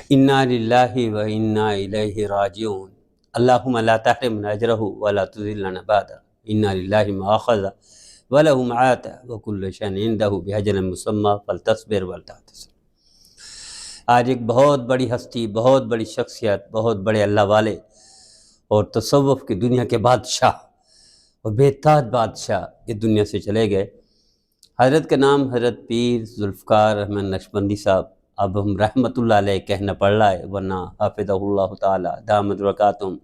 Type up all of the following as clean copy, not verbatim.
انا للہ و انا الیہ راجعون اللہم لا تحرمنا اجرہ ولا تذلنا بعدہ انا للہ ما اخذ وله ما آتى وكل شيء عنده بأجل مسمى فلتصبر ولتحتسب۔ آج ایک بہت بڑی ہستی، بہت بڑی شخصیت، بہت بڑے اللہ والے اور تصوف کی دنیا کے بادشاہ اور بے تاج بادشاہ اس دنیا سے چلے گئے۔ حضرت کا نام حضرت پیر ذوالفقار احمد نقشبندی صاحب، اب ہم رحمت اللہ علیہ کہنا پڑ رہا ہے، ورنہ حافظہ اللہ تعالی دامت برکاتہم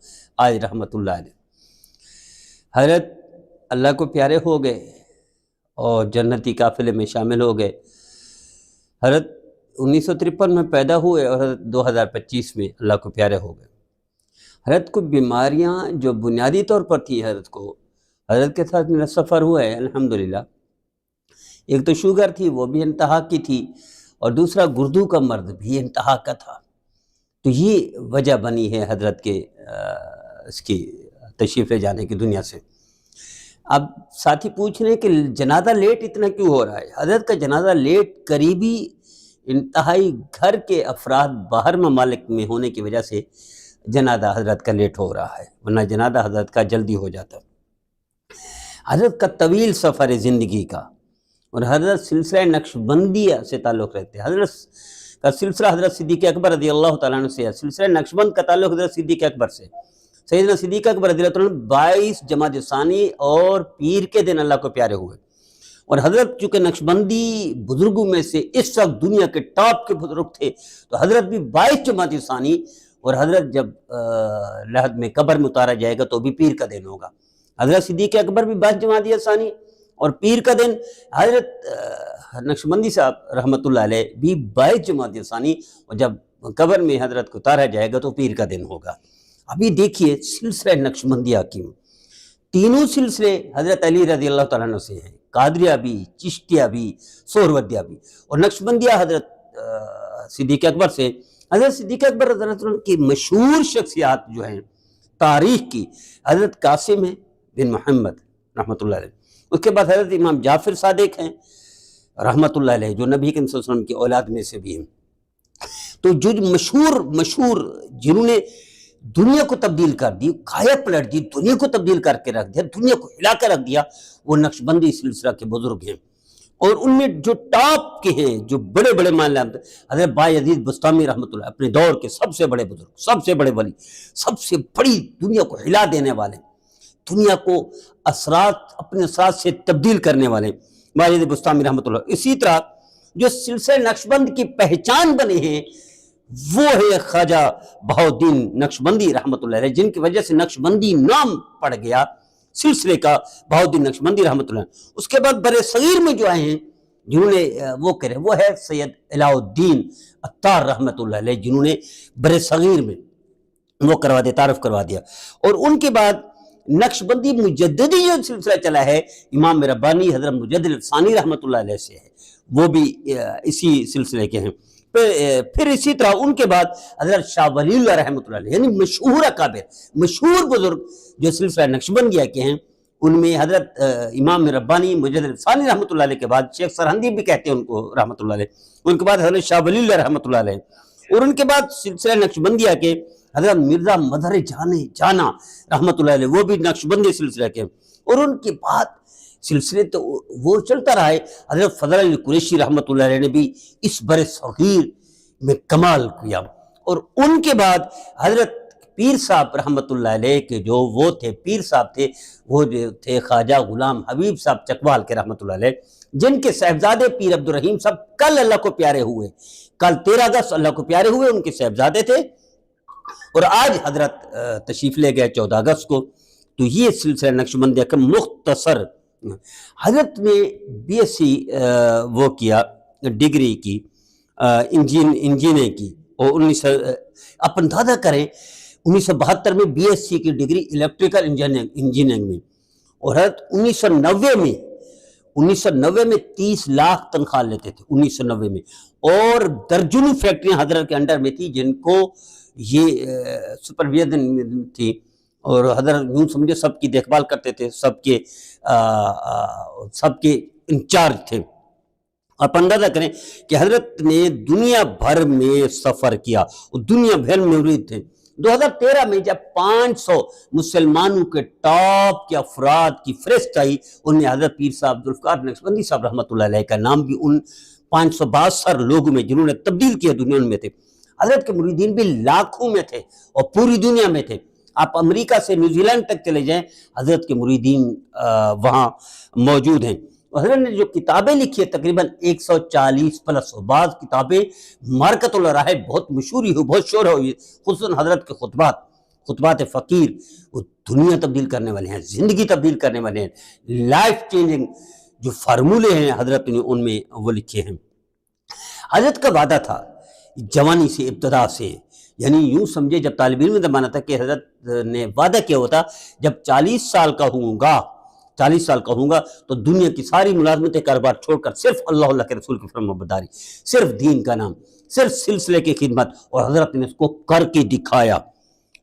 آج رحمت اللہ علیہ۔ حضرت اللہ کو پیارے ہو گئے اور جنتی قافلے میں شامل ہو گئے۔ حضرت 1953 میں پیدا ہوئے اور حضرت 2025 میں اللہ کو پیارے ہو گئے۔ حضرت کو بیماریاں جو بنیادی طور پر تھی، حضرت کے ساتھ میرا سفر ہوا ہے الحمدللہ۔ ایک تو شوگر تھی، وہ بھی انتہا کی تھی، اور دوسرا گردو کا مرض بھی انتہا کا تھا۔ تو یہ وجہ بنی ہے حضرت کے اس کی تشریف لے جانے کی دنیا سے۔ اب ساتھی پوچھ رہے ہیں کہ جنازہ لیٹ اتنا کیوں ہو رہا ہے؟ حضرت کا جنازہ لیٹ قریبی انتہائی گھر کے افراد باہر ممالک میں ہونے کی وجہ سے جنازہ حضرت کا لیٹ ہو رہا ہے، ورنہ جنازہ حضرت کا جلدی ہو جاتا۔ حضرت کا طویل سفر ہے زندگی کا، اور حضرت سلسلہ نقشبندیہ سے تعلق رہتے ہیں۔ حضرت کا سلسلہ حضرت صدیق اکبر رضی اللہ تعالیٰ عنہ سے ہے۔ سلسلہ نقشبند کا تعلق حضرت صدیق اکبر سے۔ سیدنا صدیق اکبر رضی اللہ عنہ 22 جمادی ثانی اور پیر کے دن اللہ کو پیارے ہوئے، اور حضرت چونکہ نقشبندی بزرگوں میں سے اس وقت دنیا کے ٹاپ کے بزرگ تھے، تو حضرت بھی 22 جمادی ثانی، اور حضرت جب لحد میں قبر میں اتارا جائے گا تو بھی پیر کا دن ہوگا۔ حضرت صدیق اکبر بھی 22 جمادی ثانی اور پیر کا دن، حضرت نقشبندی صاحب رحمۃ اللہ علیہ بھی 22 جمادی ثانی، اور جب قبر میں حضرت کو اتارا جائے گا تو پیر کا دن ہوگا۔ ابھی دیکھیے سلسلہ نقشبندیہ کی تینوں سلسلے حضرت علی رضی اللہ تعالیٰ عنہ سے ہیں، قادریہ بھی، چشتیہ بھی، سہروردیہ بھی، اور نقشبندیہ حضرت صدیق اکبر سے۔ حضرت صدیق اکبر رضی اللہ عنہ کی مشہور شخصیات جو ہیں تاریخ کی، حضرت قاسم بن محمد رحمۃ اللہ علیہ، اس کے بعد حضرت امام جعفر صادق ہیں رحمۃ اللہ علیہ، جو نبی کریم صلی اللہ علیہ وسلم کی اولاد میں سے بھی ہیں۔ تو جو مشہور جنہوں نے دنیا کو تبدیل کر دی، کایا پلٹ دی، دنیا کو تبدیل کر کے رکھ دیا، دنیا کو ہلا کے رکھ دیا، وہ نقشبندی سلسلہ کے بزرگ ہیں۔ اور ان میں جو ٹاپ کے ہیں، جو بڑے بڑے مانند حضرت بایزید بستامی رحمۃ اللہ، اپنے دور کے سب سے بڑے بزرگ، سب سے بڑے ولی، سب سے بڑی دنیا کو ہلا دینے والے، دنیا کو اپنے اثرات سے تبدیل کرنے والے بایزید بستامی رحمۃ اللہ۔ اسی طرح جو سلسلہ نقشبند کی پہچان بنے ہیں وہ ہے خواجہ بہاؤالدین نقشبندی رحمۃ اللہ علیہ، جن کی وجہ سے نقشبندی نام پڑ گیا سلسلے کا، بہاؤالدین نقشبندی رحمۃ اللہ علیہ۔ اس کے بعد برِ صغیر میں جو آئے ہیں جنہوں نے وہ ہے سید علاء الدین عطار رحمۃ اللہ علیہ، جنہوں نے برِ صغیر میں وہ کروا دیا، تعارف کروا دیا۔ اور ان کے بعد نقشبندی مجددی جو سلسلہ چلا ہے، امام ربانی حضرت مجدد ثانی رحمۃ اللہ علیہ سے ہے، وہ بھی اسی سلسلے کے ہیں۔ پھر اسی طرح ان کے بعد حضرت شاہ ولی اللہ رحمۃ اللہ علیہ، یعنی مشہور اکابر، مشہور بزرگ جو سلسلہ نقشبندیہ کے ہیں، ان میں حضرت امام ربانی مجدد ثانی رحمۃ اللہ علیہ کے بعد شیخ سرہندی بھی کہتے ہیں ان کو رحمۃ اللہ علیہ، ان کے بعد حضرت شاہ ولی اللہ رحمۃ اللہ علیہ، اور ان کے بعد سلسلہ نقشبندیہ کے حضرت مرزا مظہر جانا رحمۃ اللہ علیہ، وہ بھی نقشبندی سلسلہ کے، اور ان کے بعد سلسلے تو وہ چلتا رہا ہے۔ حضرت فضل علی قریشی رحمۃ اللہ علیہ نے بھی اس برِ صغیر میں کمال کیا، اور ان کے بعد حضرت پیر صاحب رحمۃ اللہ علیہ کے جو وہ تھے پیر صاحب تھے، وہ جو تھے خواجہ غلام حبیب صاحب چکوال کے رحمۃ اللہ علیہ، جن کے صاحبزادے پیر عبدالرحیم صاحب کل اللہ کو پیارے ہوئے، کل 13 اگست اللہ کو پیارے ہوئے، ان کے صاحبزادے تھے، اور آج حضرت تشریف لے گئے 14 اگست کو۔ تو یہ سلسلہ نقشبندیہ کا مختصر، حضرت نے BSc وہ کیا، ڈگری کی انجینئرنگ کی، اور آپ اندازہ کریں 1972 میں BSc کی ڈگری الیکٹریکل انجینئرنگ میں، اور حضرت 1990 میں 30 لاکھ تنخواہ لیتے تھے 1990 میں، اور درجنوں فیکٹریاں حضرت کے انڈر میں تھی جن کو یہ سپرویژن تھی، اور حضرت یوں سمجھے سب کی دیکھ بھال کرتے تھے، سب کے انچارج تھے۔ آپ اندازہ کریں کہ حضرت نے دنیا بھر میں سفر کیا، دنیا بھر میں مرید تھے۔ 2013 میں جب 500 مسلمانوں کے ٹاپ کے افراد کی فہرست آئی، ان میں حضرت پیر صاحب ذوالفقار نقشبندی صاحب رحمۃ اللہ علیہ کا نام بھی ان 562 لوگوں میں جنہوں نے تبدیل کیا دنیا میں تھے۔ حضرت کے مریدین بھی لاکھوں میں تھے اور پوری دنیا میں تھے۔ آپ امریکہ سے نیوزی لینڈ تک چلے جائیں، حضرت کے مریدین وہاں موجود ہیں۔ حضرت نے جو کتابیں لکھی ہے تقریباً 140+، بعض کتابیں مارکت الراہ بہت مشہوری ہوئی، بہت شہرت ہوئی، خصوصاً حضرت کے خطبات فقیر، وہ دنیا تبدیل کرنے والے ہیں، زندگی تبدیل کرنے والے ہیں، لائف چینجنگ جو فارمولے ہیں حضرت نے ان میں وہ لکھے ہیں۔ حضرت کا وعدہ تھا جوانی سے، ابتدا سے، یعنی یوں سمجھے جب طالب علم زمانہ تھا کہ حضرت نے وعدہ کیا ہوتا جب 40 سال کا ہوں گا تو دنیا کی ساری ملازمتیں کاروبار چھوڑ کر صرف اللہ کے رسول کی فرمانبرداری، صرف دین کا نام، صرف سلسلے کی خدمت، اور حضرت نے اس کو کر کے دکھایا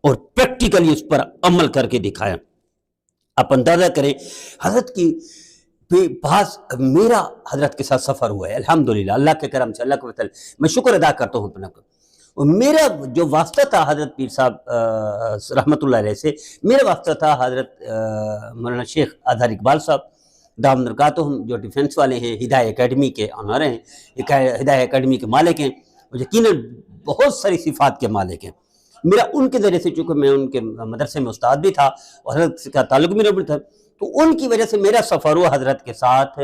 اور پریکٹیکلی اس پر عمل کر کے دکھایا۔ آپ اندازہ کریں حضرت کی میرا حضرت کے ساتھ سفر ہوا ہے الحمدللہ، اللہ کے کرم سے، اللہ کے فضل، میں شکر ادا کرتا ہوں اپنا کو۔ اور میرا جو واسطہ تھا حضرت پیر صاحب رحمۃ اللہ علیہ سے، میرا واسطہ تھا حضرت مولانا شیخ اظہر اقبال صاحب دامت برکاتہم، جو ڈیفنس والے ہیں، ہدایہ اکیڈمی کے آنر ہیں، ہدایہ اکیڈمی کے مالک ہیں، اور یقیناً بہت ساری صفات کے مالک ہیں۔ میرا ان کے ذریعے سے، چونکہ میں ان کے مدرسے میں استاد بھی تھا اور حضرت کا تعلق بھی ربط تھا، تو ان کی وجہ سے میرا سفر ہوا حضرت کے ساتھ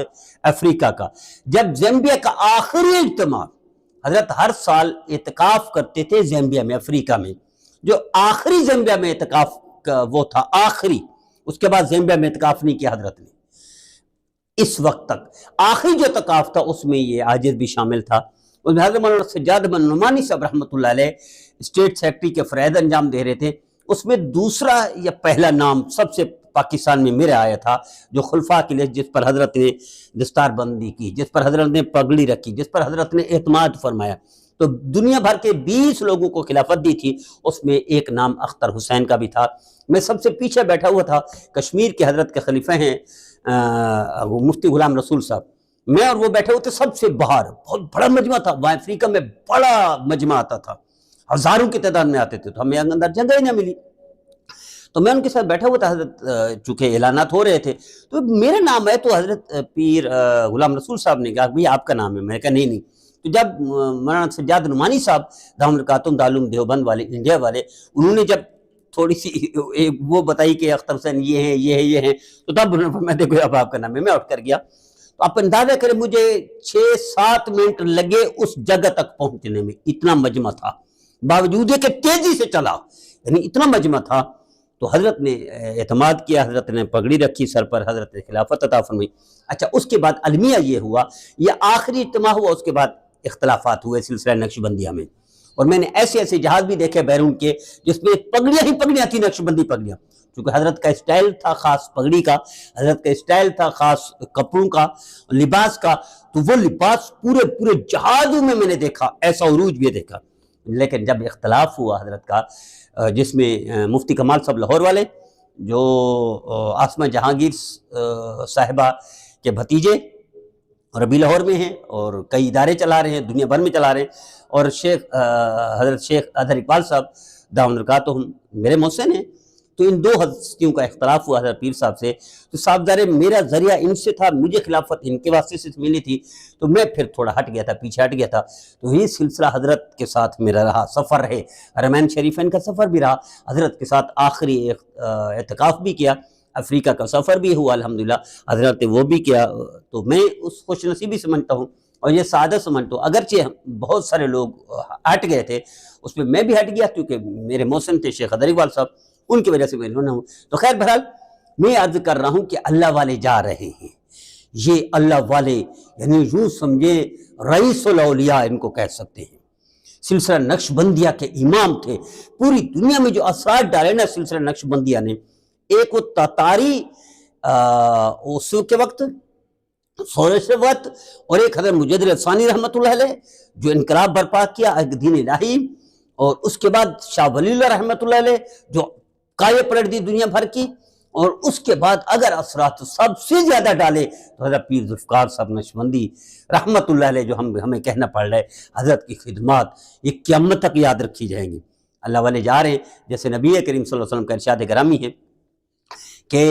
افریقہ کا۔ جب زیمبیا کا آخری اجتماع، حضرت ہر سال اعتکاف کرتے تھے زیمبیا میں، افریقہ میں، جو آخری زیمبیا میں اعتکاف کا وہ تھا آخری، اس کے بعد زیمبیا میں اعتکاف نہیں کیا حضرت نے اس وقت تک۔ آخری جو اعتکاف تھا اس میں یہ عاجز بھی شامل تھا، اس میں حضرت مولانا سجاد بن نعمانی صاحب رحمۃ اللہ علیہ اسٹیٹ سیکرٹری کے فرائض انجام دے رہے تھے۔ اس میں دوسرا یا پہلا نام سب سے پاکستان میں میرا آیا تھا، جو خلفاء کی لسٹ، جس پر حضرت نے دستار بندی کی، جس پر حضرت نے پگڑی رکھی، جس پر حضرت نے اعتماد فرمایا۔ تو دنیا بھر کے 20 لوگوں کو خلافت دی تھی، اس میں ایک نام اختر حسین کا بھی تھا۔ میں سب سے پیچھے بیٹھا ہوا تھا، کشمیر کے حضرت کے خلیفہ ہیں وہ مفتی غلام رسول صاحب، میں اور وہ بیٹھے ہوئے تھے سب سے باہر۔ بہت بڑا مجمع تھا وہاں افریقہ میں، بڑا مجمع آتا تھا، ہزاروں کی تعداد میں آتے تھے، تو ہمیں اندر جگہ ہی نہ ملی۔ تو میں ان کے ساتھ بیٹھا ہوا تھا، حضرت چونکہ اعلانات ہو رہے تھے تو میرا نام ہے، تو حضرت پیر غلام رسول صاحب نے کہا بھئی آپ کا نام ہے، میں نے کہا نہیں۔ تو جب مولانا سجاد نعمانی صاحب دامت برکاتہم دارالعلوم دیوبند والے، انڈیا والے، انہوں نے جب تھوڑی سی وہ بتائی کہ اختر حسین یہ ہیں، تو تب انہوں نے فرمایا دیکھو اب آپ کا نام ہے۔ میں اٹھ کر گیا، تو آپ اندازہ کریں مجھے 6-7 منٹ لگے اس جگہ تک پہنچنے میں، اتنا مجمع تھا، باوجود کہ تیزی سے چلا، یعنی اتنا مجمع تھا۔ تو حضرت نے اعتماد کیا، حضرت نے پگڑی رکھی سر پر، حضرت نے خلافت عطا فرمائی۔ اچھا، اس کے بعد المیہ یہ ہوا، یہ آخری اجتماع ہوا، اس کے بعد اختلافات ہوئے سلسلہ نقشبندیہ میں، اور میں نے ایسے جہاز بھی دیکھے بیرون کے جس میں پگڑیاں ہی پگڑیاں تھیں، نقشبندی پگڑیاں، کیونکہ حضرت کا اسٹائل تھا خاص پگڑی کا، حضرت کا اسٹائل تھا خاص کپڑوں کا، لباس کا، تو وہ لباس پورے جہازوں میں نے دیکھا، ایسا عروج بھی دیکھا۔ لیکن جب اختلاف ہوا حضرت کا، جس میں مفتی کمال صاحب لاہور والے، جو آسمہ جہانگیر صاحبہ کے بھتیجے اور ابھی لاہور میں ہیں اور کئی ادارے چلا رہے ہیں، دنیا بھر میں چلا رہے ہیں، اور حضرت شیخ اظہر اقبال صاحب دامت برکاتہم میرے محسن ہیں، تو ان دو ہستیوں کا اختلاف ہوا حضرت پیر صاحب سے۔ تو صاحب ظاہر میرا ذریعہ ان سے تھا، مجھے خلافت ان کے واسطے سے ملی تھی، تو میں پھر تھوڑا ہٹ گیا تھا، پیچھے ہٹ گیا تھا۔ تو یہ سلسلہ حضرت کے ساتھ میرا رہا، سفر رہے، حرمین شریفین کا سفر بھی رہا، حضرت کے ساتھ آخری اعتکاف بھی کیا، افریقہ کا سفر بھی ہوا الحمدللہ، حضرت نے وہ بھی کیا۔ تو میں اس خوش نصیبی سمجھتا ہوں اور یہ سعادت سمجھتا ہوں، اگرچہ بہت سارے لوگ ہٹ گئے تھے، اس میں بھی ہٹ گیا کیونکہ میرے محسن تھے شیخ اظہر اقبال صاحب، ان کی وجہ سے میں نہ ہوں۔ تو خیر بہرحال میں عرض کر رہا ہوں کہ اللہ والے جا رہے ہیں، یہ اللہ والے یعنی یوں سمجھے رئیس الاولیاء ان کو کہہ سکتے ہیں، سلسلہ نقشبندیہ کے امام تھے، پوری دنیا میں جو اثرات ڈالے نا سلسلہ نقشبندیہ نے، ایک وہ تاتاری اس کے وقت سورش وقت، اور ایک حضرت مجدد الثانی رحمۃ اللہ علیہ جو انقلاب برپا کیا ایک دین الہی، اور اس کے بعد شاہ ولی اللہ رحمۃ اللہ علیہ جو قائے پلٹ دی دنیا بھر کی، اور اس کے بعد اگر اثرات سب سے زیادہ ڈالے تو حضرت پیر ذوالفقار صاحب نقشبندی رحمۃ اللہ علیہ جو ہمیں کہنا پڑ رہا ہے، حضرت کی خدمات یہ قیامت تک یاد رکھی جائیں گی۔ اللہ والے جا رہے ہیں، جیسے نبی کریم صلی اللہ علیہ وسلم کا ارشاد گرامی ہے کہ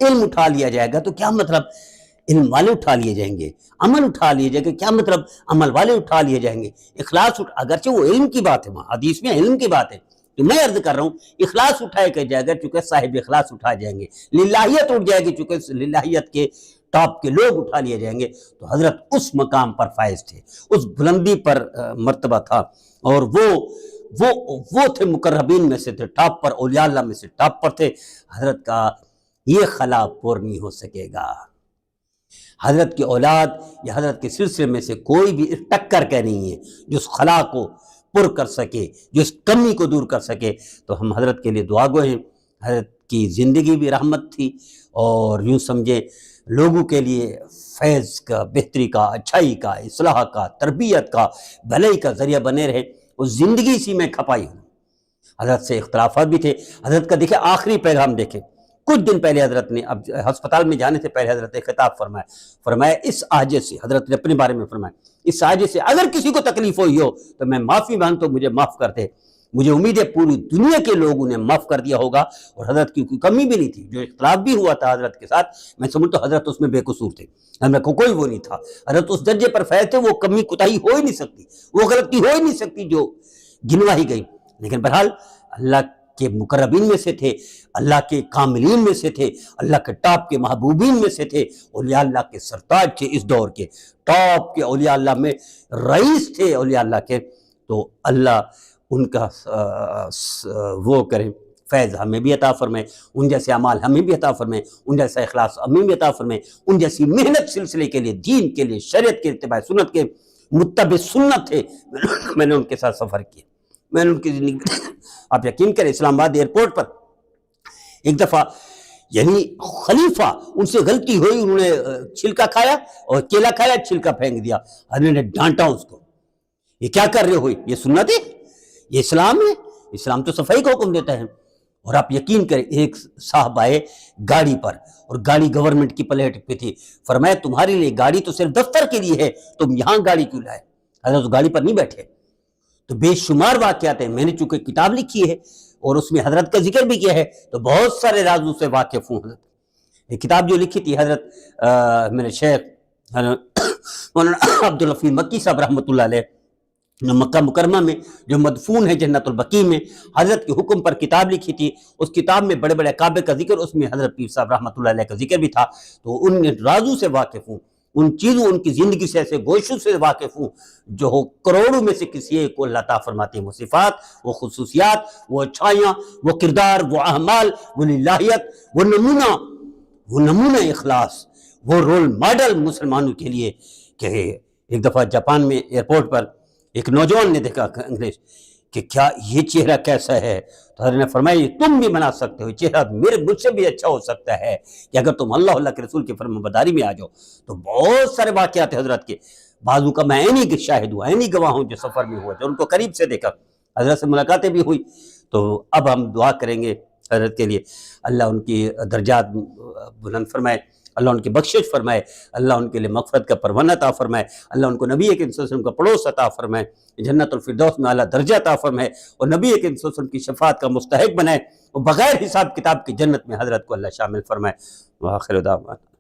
علم اٹھا لیا جائے گا، تو کیا مطلب علم والے اٹھا لیے جائیں گے، عمل اٹھا لیے جائیں گے، کیا مطلب عمل والے اٹھا لیے جائیں گے، اخلاص اگرچہ وہ علم کی بات ہے، وہاں حدیث میں علم کی بات ہے، تو میں عرض کر رہا ہوں اخلاص اٹھائے کہ جائے گا چونکہ صاحب اخلاص اٹھا جائیں گے، للہیت اٹھ جائے گی چونکہ للہیت کے ٹاپ کے لوگ اٹھا لیے جائیں گے۔ تو حضرت اس مقام پر فائز تھے، اس بلندی پر مرتبہ تھا، اور وہ تھے مقربین میں سے تھے، ٹاپ پر، اولیاء اللہ میں سے ٹاپ پر تھے۔ حضرت کا یہ خلا پور نہیں ہو سکے گا، حضرت کی اولاد یا حضرت کے سلسلے میں سے کوئی بھی ٹکر کے نہیں ہے جو اس خلا کو پر کر سکے، جو اس کمی کو دور کر سکے۔ تو ہم حضرت کے لیے دعا گو ہیں۔ حضرت کی زندگی بھی رحمت تھی، اور یوں سمجھے لوگوں کے لیے فیض کا، بہتری کا، اچھائی کا، اصلاح کا، تربیت کا، بھلائی کا ذریعہ بنے رہے۔ اس زندگی اسی میں کھپائی ہوں۔ حضرت سے اختلافات بھی تھے۔ حضرت کا دیکھیں آخری پیغام دیکھیں، کچھ دن پہلے حضرت نے، اب ہسپتال میں جانے سے پہلے حضرت نے خطاب فرمایا اس آجے سے، حضرت نے اپنے بارے میں فرمایا اس آجے سے اگر کسی کو تکلیف ہوئی ہو تو میں معافی مانگتا ہوں، مجھے معاف کر دے۔ مجھے امید ہے پوری دنیا کے لوگوں نے معاف کر دیا ہوگا، اور حضرت کی کوئی کمی بھی نہیں تھی۔ جو اختلاف بھی ہوا تھا حضرت کے ساتھ، میں سمجھتا ہوں حضرت اس میں بے قصور تھے، حضرت کو کوئی وہ نہیں تھا، حضرت اس درجے پر فیض تھے، وہ کمی کوتاہی ہو ہی نہیں سکتی، وہ غلطی ہو ہی نہیں سکتی جو گنوائی گئی۔ لیکن بہرحال اللہ کے مقربین میں سے تھے، اللہ کے کاملین میں سے تھے، اللہ کے ٹاپ کے محبوبین میں سے تھے، اولیاء اللہ کے سرتاج تھے، اس دور کے ٹاپ کے اولیاء اللہ میں رئیس تھے اولیاء اللہ کے۔ تو اللہ ان کا وہ کرے، فیض ہمیں بھی عطا فرمائے، ان جیسے اعمال ہمیں بھی عطا فرمائے، ان جیسا اخلاص ہمیں بھی عطا فرمائے، ان جیسی محنت سلسلے کے لیے، دین کے لیے، شریعت کے اتباع سنت کے متبع سنت تھے۔ میں نے ان کے ساتھ سفر کیا، میں نے ان کی زندگی، آپ یقین کریں اسلام آباد ایئرپورٹ پر ایک دفعہ یعنی خلیفہ ان سے غلطی ہوئی، انہوں نے چھلکا کھایا اور کیلا کھایا، چھلکا پھینک دیا، حضرت نے ڈانٹا اس کو، یہ کیا کر رہے ہو، یہ سنت ہے، یہ اسلام ہے، اسلام تو صفائی کا حکم دیتا ہے۔ اور آپ یقین کریں ایک صاحب آئے گاڑی پر، اور گاڑی گورنمنٹ کی پلیٹ پہ تھی، فرمایا تمہارے لیے گاڑی تو صرف دفتر کے لیے ہے، تم یہاں گاڑی کیوں لائے؟ حضرت اس گاڑی پر نہیں بیٹھے۔ تو بے شمار واقعات ہیں، میں نے چونکہ کتاب لکھی ہے اور اس میں حضرت کا ذکر بھی کیا ہے، تو بہت سارے رازوں سے واقف ہوں۔ حضرت یہ کتاب جو لکھی تھی حضرت میرے شیخ مولانا عبداللطیف مکی صاحب رحمۃ اللہ علیہ، مکہ مکرمہ میں جو مدفون ہے جنت البقیع میں، حضرت کے حکم پر کتاب لکھی تھی۔ اس کتاب میں بڑے بڑے اکابر کا ذکر، اس میں حضرت پیر صاحب رحمۃ اللہ علیہ کا ذکر بھی تھا۔ تو ان رازوں سے واقف ہوں، ان چیزوں، ان کی زندگی سے، ایسے گوشوں سے واقف ہوں جو کروڑوں میں سے کسی ایک کو اللہ عطا فرماتے ہیں، وہ صفات، وہ خصوصیات، وہ اچھائیاں، وہ کردار، وہ اعمال، وہ للہیت، وہ نمونہ اخلاص، وہ رول ماڈل مسلمانوں کے لیے۔ کہ ایک دفعہ جاپان میں ایئرپورٹ پر ایک نوجوان نے دیکھا انگریز کہ کیا یہ چہرہ کیسا ہے، تو حضرت نے فرمایا یہ تم بھی بنا سکتے ہو، یہ چہرہ مجھ سے بھی اچھا ہو سکتا ہے کہ اگر تم اللہ کے رسول کی فرمانبرداری میں آ جاؤ۔ تو بہت سارے واقعات حضرت کے، بعضوں کا میں عینی شاہد ہوں، عینی گواہ ہوں، جو سفر میں ہوا، جو ان کو قریب سے دیکھا، حضرت سے ملاقاتیں بھی ہوئی۔ تو اب ہم دعا کریں گے حضرت کے لیے، اللہ ان کی درجات بلند فرمائے، اللہ ان کی بخشش فرمائے، اللہ ان کے لیے مغفرت کا پروانہ عطا فرمائے، اللہ ان کو نبی کریم صلی اللہ علیہ وسلم کا پڑوس عطا فرمائے، جنت الفردوس میں اعلیٰ درجہ عطا فرمائے، اور نبی کریم صلی اللہ علیہ وسلم کی شفاعت کا مستحق بنائے، اور بغیر حساب کتاب کی جنت میں حضرت کو اللہ شامل فرمائے۔ وآخر دعوانا